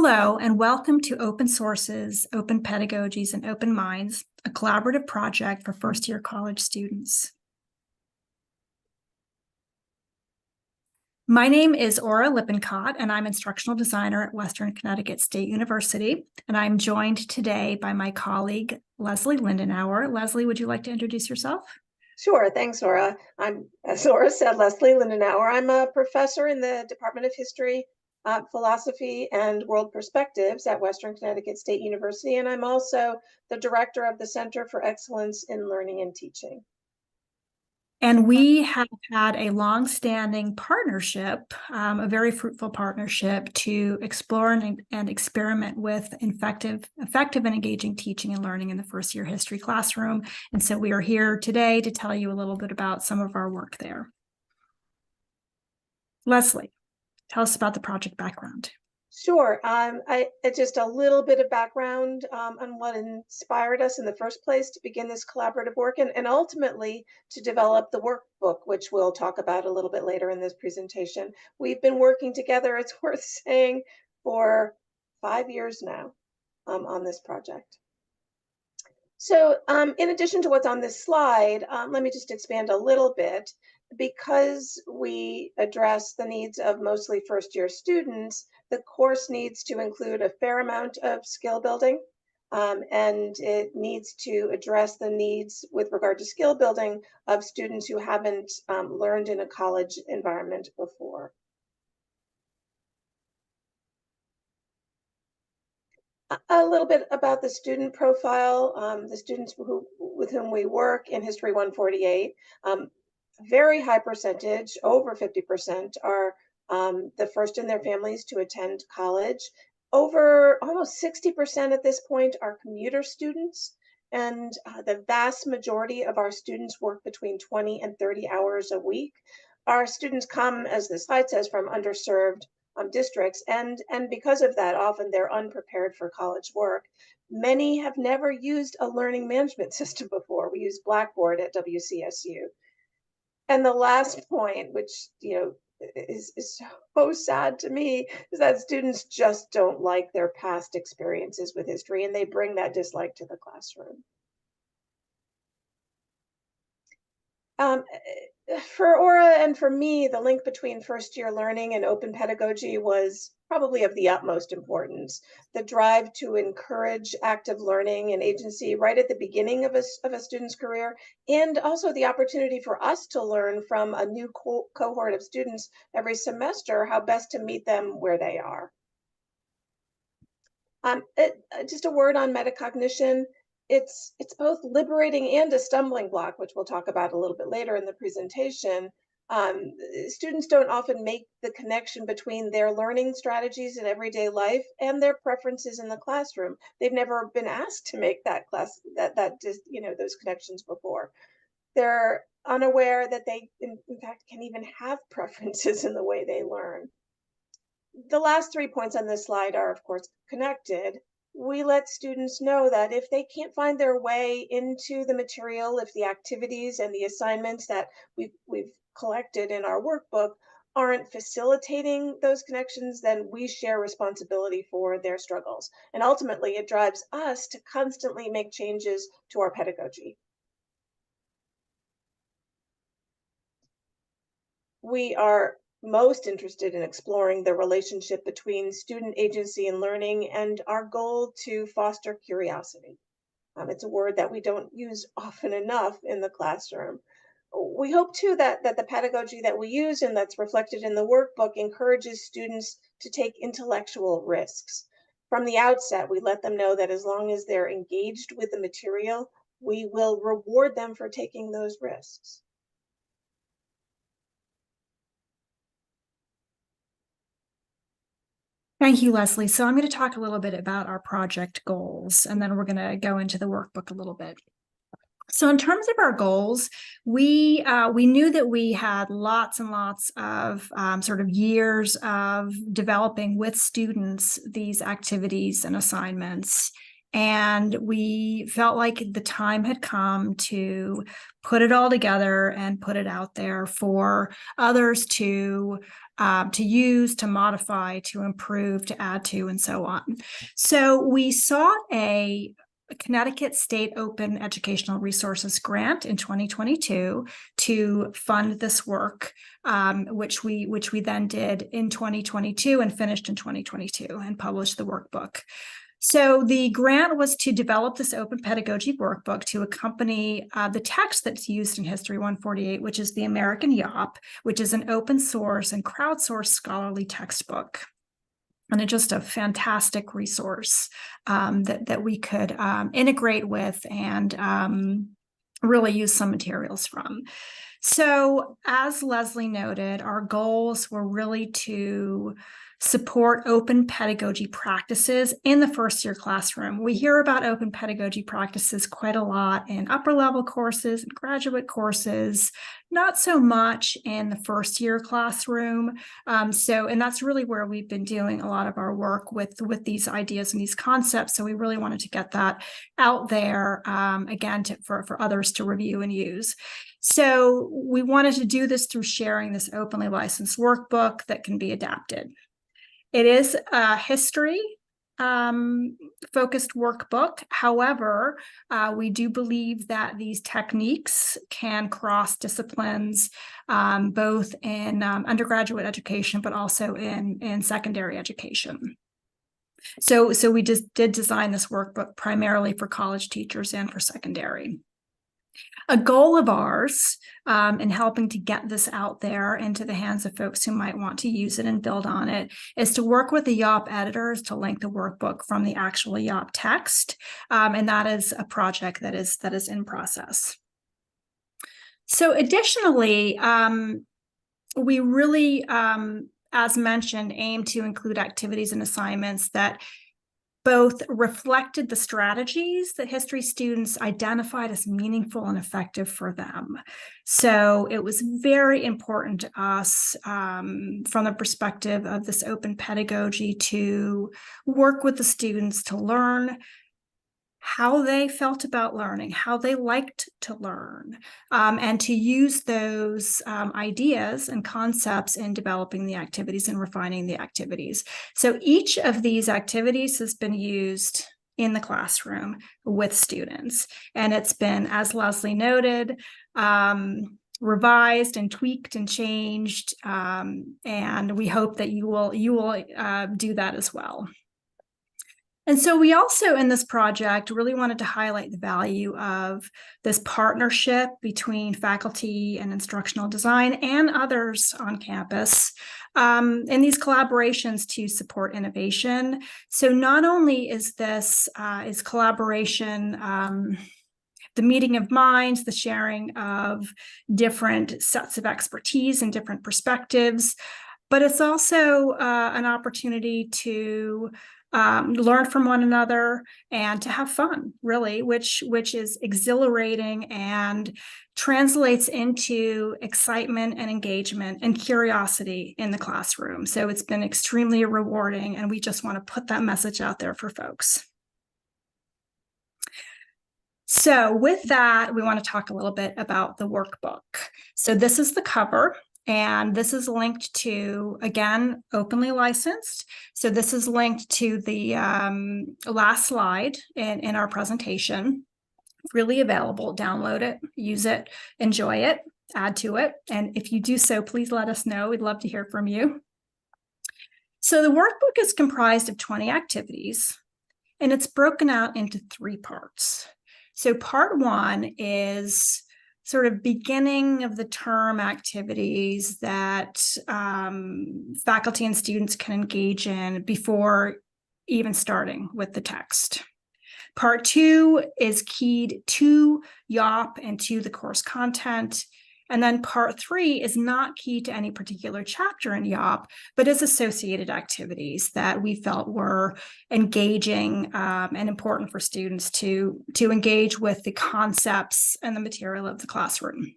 Hello, and welcome to Open Sources, Open Pedagogies, and Open Minds, a collaborative project for first-year college students. My name is Aura Lippincott, and I'm instructional designer at Western Connecticut State University, and I'm joined today by my colleague, Leslie Lindenauer. Leslie, would you like to introduce yourself? Sure, thanks, Aura. I'm, as Aura said, Leslie Lindenauer. I'm a professor in the Department of History, Philosophy, and World Perspectives at Western Connecticut State University, and I'm also the director of the Center for Excellence in Learning and Teaching. And we have had a long-standing partnership, a very fruitful partnership to explore and experiment with effective and engaging teaching and learning in the first-year history classroom. And so we are here today to tell you a little bit about some of our work there. Leslie, tell us about the project background. Sure. Just a little bit of background on what inspired us in the first place to begin this collaborative work and ultimately to develop the workbook, which we'll talk about a little bit later in this presentation. We've been working together, it's worth saying, for 5 years now on this project. So in addition to what's on this slide, let me just expand a little bit. Because we address the needs of mostly first-year students, the course needs to include a fair amount of skill building, and it needs to address the needs with regard to skill building of students who haven't learned in a college environment before. A little bit about the student profile, the students with whom we work in History 148. Very high percentage, over 50%, are the first in their families to attend college. Over almost 60% at this point are commuter students, and the vast majority of our students work between 20 and 30 hours a week. Our students come, as the slide says, from underserved districts, and because of that, often they're unprepared for college work. Many have never used a learning management system before. We use Blackboard at WCSU. And the last point, which is so sad to me, is that students just don't like their past experiences with history, and they bring that dislike to the classroom. For Aura and for me, the link between first-year learning and open pedagogy was probably of the utmost importance. The drive to encourage active learning and agency right at the beginning of a student's career, and also the opportunity for us to learn from a new cohort of students every semester how best to meet them where they are. Just a word on metacognition. It's both liberating and a stumbling block, which we'll talk about a little bit later in the presentation. Students don't often make the connection between their learning strategies in everyday life and their preferences in the classroom. They've never been asked to make those connections before. They're unaware that they, in fact, can even have preferences in the way they learn. The last 3 points on this slide are, of course, connected. We let students know that if they can't find their way into the material, if the activities and the assignments that we've collected in our workbook aren't facilitating those connections, then we share responsibility for their struggles. And ultimately, it drives us to constantly make changes to our pedagogy. We are most interested in exploring the relationship between student agency and learning and our goal to foster curiosity. It's a word that we don't use often enough in the classroom. We hope too that the pedagogy that we use and that's reflected in the workbook encourages students to take intellectual risks. From the outset, we let them know that as long as they're engaged with the material, we will reward them for taking those risks. Thank you, Leslie. So I'm going to talk a little bit about our project goals, and then we're going to go into the workbook a little bit. So in terms of our goals, we knew that we had lots and lots of sort of years of developing with students these activities and assignments. And we felt like the time had come to put it all together and put it out there for others to to use, to modify, to improve, to add to, and so on. So we sought a Connecticut State Open Educational Resources Grant in 2022 to fund this work, which we then did in 2022 and finished in 2022 and published the workbook. So the grant was to develop this open pedagogy workbook to accompany the text that's used in History 148, which is the American Yop, which is an open source and crowdsourced scholarly textbook. And it's just a fantastic resource that we could integrate with and really use some materials from. So as Leslie noted, our goals were really to support open pedagogy practices in the first year classroom. We hear about open pedagogy practices quite a lot in upper level courses and graduate courses, not so much in the first year classroom. And that's really where we've been doing a lot of our work with these ideas and these concepts. So we really wanted to get that out there again for others to review and use. So we wanted to do this through sharing this openly licensed workbook that can be adapted. It is a history focused workbook. However, we do believe that these techniques can cross disciplines, both in undergraduate education, but also in secondary education. So we just did design this workbook primarily for college teachers and for secondary. A goal of ours in helping to get this out there into the hands of folks who might want to use it and build on it is to work with the YOP editors to link the workbook from the actual YOP text. And that is a project that is in process. So additionally, we really, as mentioned, aim to include activities and assignments that both reflected the strategies that history students identified as meaningful and effective for them. So it was very important to us from the perspective of this open pedagogy to work with the students to learn how they felt about learning, how they liked to learn, and to use those ideas and concepts in developing the activities and refining the activities. So each of these activities has been used in the classroom with students, and it's been, as Leslie noted, revised and tweaked and changed, and we hope that you will do that as well. And so we also, in this project, really wanted to highlight the value of this partnership between faculty and instructional design and others on campus in these collaborations to support innovation. So not only is this collaboration the meeting of minds, the sharing of different sets of expertise and different perspectives, but it's also an opportunity to learn from one another and to have fun, really, which is exhilarating and translates into excitement and engagement and curiosity in the classroom. So it's been extremely rewarding, and we just want to put that message out there for folks. So with that, we want to talk a little bit about the workbook. So this is the cover. And this is linked to, again, openly licensed. So this is linked to the last slide in our presentation. Freely available. Download it, use it, enjoy it, add to it. And if you do so, please let us know. We'd love to hear from you. So the workbook is comprised of 20 activities, and it's broken out into 3 parts. So part 1 is sort of beginning of the term activities that faculty and students can engage in before even starting with the text. Part 2 is keyed to YOP and to the course content. And then part 3 is not key to any particular chapter in YOP, but is associated activities that we felt were engaging and important for students to engage with the concepts and the material of the classroom.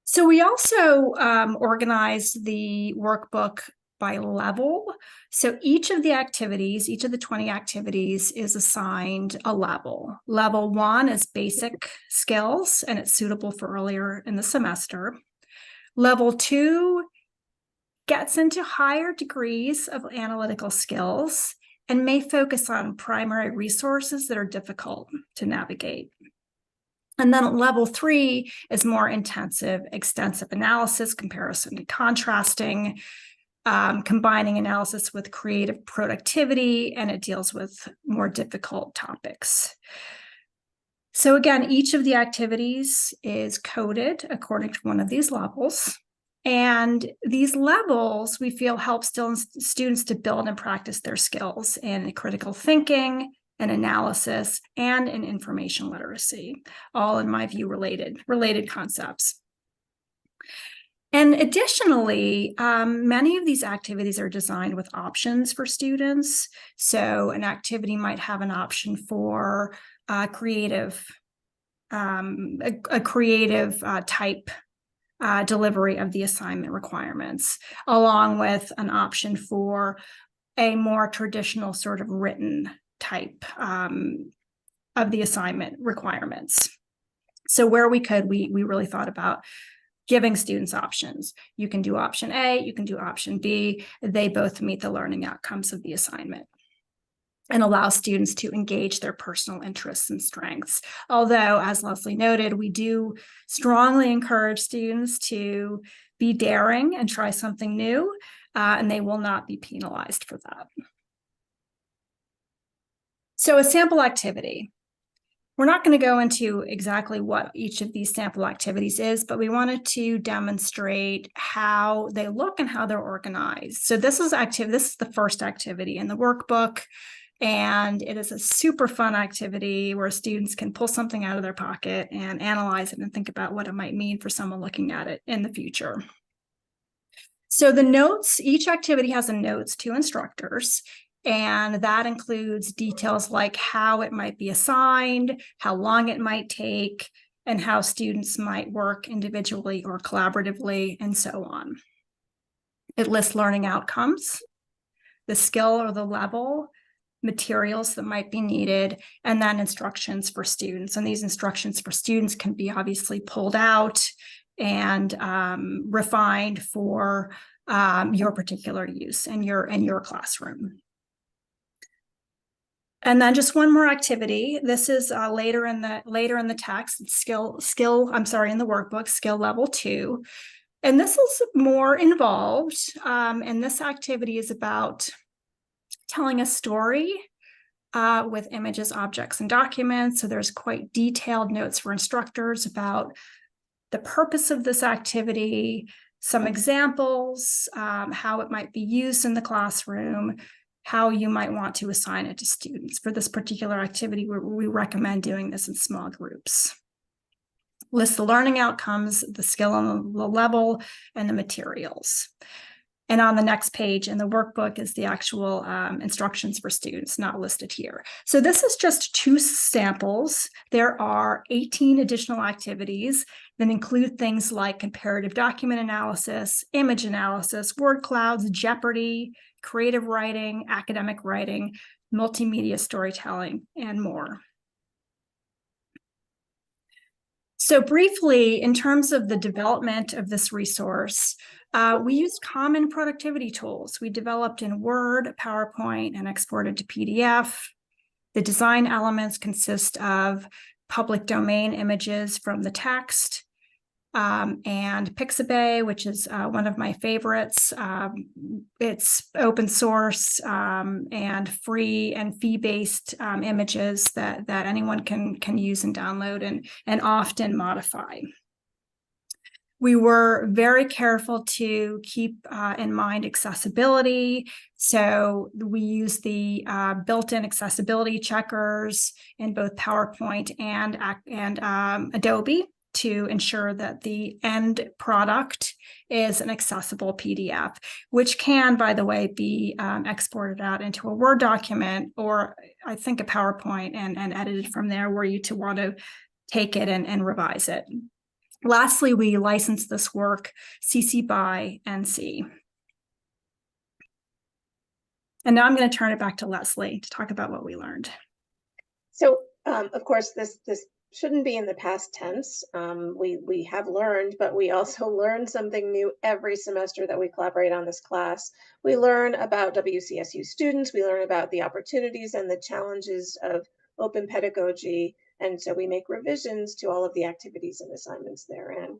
So we also organized the workbook by level. So each of the activities, each of the 20 activities is assigned a level. Level 1 is basic skills, and it's suitable for earlier in the semester. Level 2 gets into higher degrees of analytical skills and may focus on primary resources that are difficult to navigate. And then level 3 is more intensive, extensive analysis, comparison and contrasting, combining analysis with creative productivity, and it deals with more difficult topics. So again, each of the activities is coded according to one of these levels. And these levels, we feel, help students to build and practice their skills in critical thinking and analysis and in information literacy, all, in my view, related concepts. And additionally, many of these activities are designed with options for students. So an activity might have an option for creative type delivery of the assignment requirements, along with an option for a more traditional sort of written type of the assignment requirements. So where we could, we really thought about giving students options. You can do option A, you can do option B. They both meet the learning outcomes of the assignment and allow students to engage their personal interests and strengths. Although, as Leslie noted, we do strongly encourage students to be daring and try something new, and they will not be penalized for that. So a sample activity. We're not going to go into exactly what each of these sample activities is, but we wanted to demonstrate how they look and how they're organized. So this is the first activity in the workbook, and it is a super fun activity where students can pull something out of their pocket and analyze it and think about what it might mean for someone looking at it in the future. So the notes, each activity has a notes to instructors, and that includes details like how it might be assigned, how long it might take, and how students might work individually or collaboratively, and so on. It lists learning outcomes, the skill or the level, materials that might be needed, and then instructions for students. And these instructions for students can be obviously pulled out and refined for your particular use in your classroom. And then just one more activity. This is later in the text, in the workbook, skill level 2. And this is more involved. And this activity is about telling a story with images, objects, and documents. So there's quite detailed notes for instructors about the purpose of this activity, some examples, how it might be used in the classroom, how you might want to assign it to students. For this particular activity, we recommend doing this in small groups. List the learning outcomes, the skill and the level, and the materials. And on the next page in the workbook is the actual instructions for students, not listed here. So this is just 2 samples. There are 18 additional activities that include things like comparative document analysis, image analysis, word clouds, Jeopardy, creative writing, academic writing, multimedia storytelling, and more. So briefly, in terms of the development of this resource, we used common productivity tools. We developed in Word, PowerPoint, and exported to PDF. The design elements consist of public domain images from the text, and Pixabay, which is one of my favorites. It's open source and free and fee-based images that anyone can use and download and often modify. We were very careful to keep in mind accessibility. So we use the built-in accessibility checkers in both PowerPoint and Adobe to ensure that the end product is an accessible PDF, which can, by the way, be exported out into a Word document or I think a PowerPoint and edited from there were you to want to take it and revise it. Lastly, we licensed this work CC BY NC. And now I'm going to turn it back to Leslie to talk about what we learned. So, of course, this shouldn't be in the past tense. We have learned, but we also learn something new every semester that we collaborate on this class. We learn about WCSU students, we learn about the opportunities and the challenges of open pedagogy, and so we make revisions to all of the activities and assignments therein.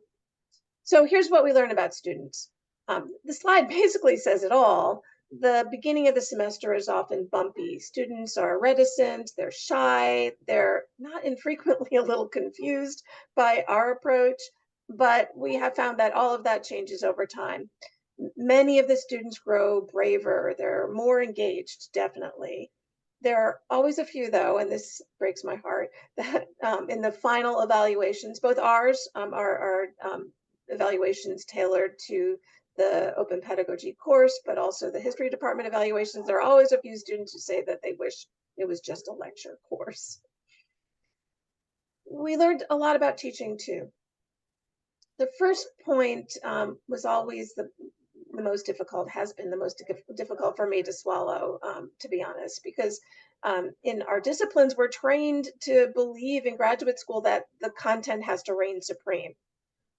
So here's what we learn about students. The slide basically says it all. The beginning of the semester is often bumpy. Students are reticent, they're shy, they're not infrequently a little confused by our approach, but we have found that all of that changes over time. Many of the students grow braver, they're more engaged, definitely. There are always a few, though, and this breaks my heart, that in the final evaluations, both ours are evaluations tailored to the open pedagogy course, but also the history department evaluations. There are always a few students who say that they wish it was just a lecture course. We learned a lot about teaching too. The first point was always the most difficult, has been the most difficult for me to swallow, to be honest, because in our disciplines, we're trained to believe in graduate school that the content has to reign supreme.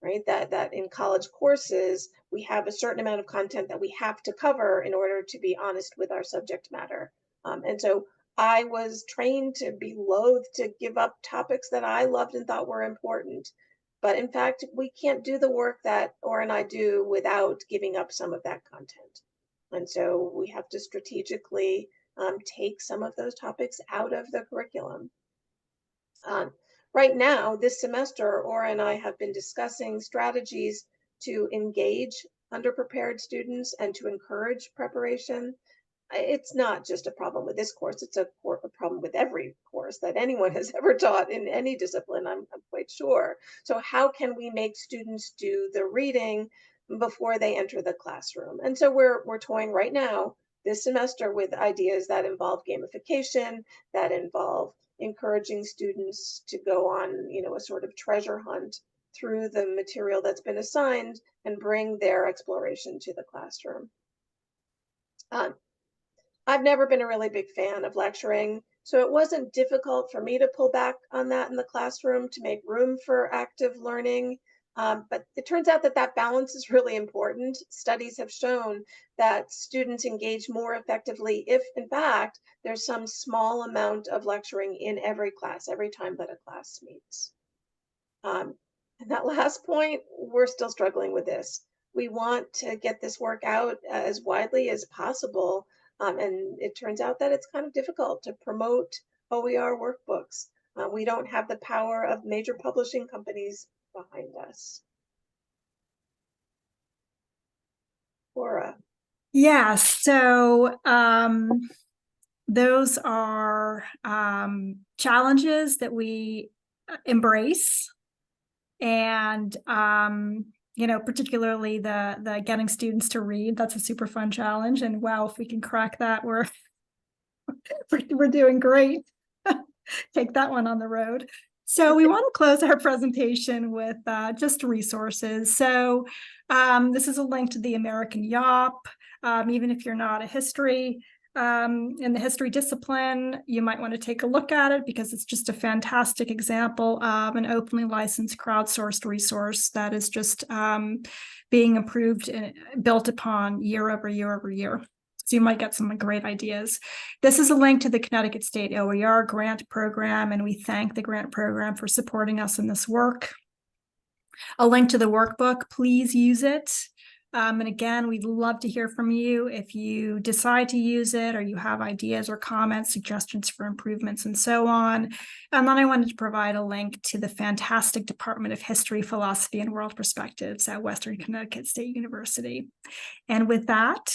Right? That in college courses, we have a certain amount of content that we have to cover in order to be honest with our subject matter. And so I was trained to be loath to give up topics that I loved and thought were important. But in fact, we can't do the work that Or and I do without giving up some of that content. And so we have to strategically take some of those topics out of the curriculum. Right now, this semester, Aura and I have been discussing strategies to engage underprepared students and to encourage preparation. It's not just a problem with this course, it's a problem with every course that anyone has ever taught in any discipline, I'm quite sure. So how can we make students do the reading before they enter the classroom? And so we're toying right now this semester with ideas that involve gamification, that involve encouraging students to go on, a sort of treasure hunt through the material that's been assigned and bring their exploration to the classroom. I've never been a really big fan of lecturing, so it wasn't difficult for me to pull back on that in the classroom to make room for active learning. But it turns out that balance is really important. Studies have shown that students engage more effectively if, in fact, there's some small amount of lecturing in every class, every time that a class meets. And that last point, we're still struggling with this. We want to get this work out as widely as possible. And it turns out that it's kind of difficult to promote OER workbooks. We don't have the power of major publishing companies behind us. Laura. Yeah, so those are challenges that we embrace. And particularly the getting students to read, that's a super fun challenge. And wow, if we can crack that, we're doing great. Take that one on the road. So we want to close our presentation with just resources. So this is a link to the American YOP. Even if you're not a history in the history discipline, you might want to take a look at it because it's just a fantastic example of an openly licensed crowdsourced resource that is just being improved and built upon year over year over year. So you might get some great ideas. This is a link to the Connecticut State OER grant program, and we thank the grant program for supporting us in this work. A link to the workbook, please use it. And again, we'd love to hear from you if you decide to use it or you have ideas or comments, suggestions for improvements, and so on. And then I wanted to provide a link to the fantastic Department of History, Philosophy, and World Perspectives at Western Connecticut State University. And with that,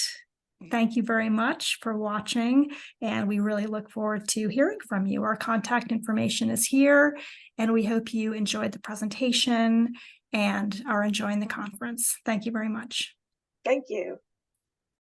thank you very much for watching, and we really look forward to hearing from you. Our contact information is here, and we hope you enjoyed the presentation and are enjoying the conference. Thank you very much. Thank you.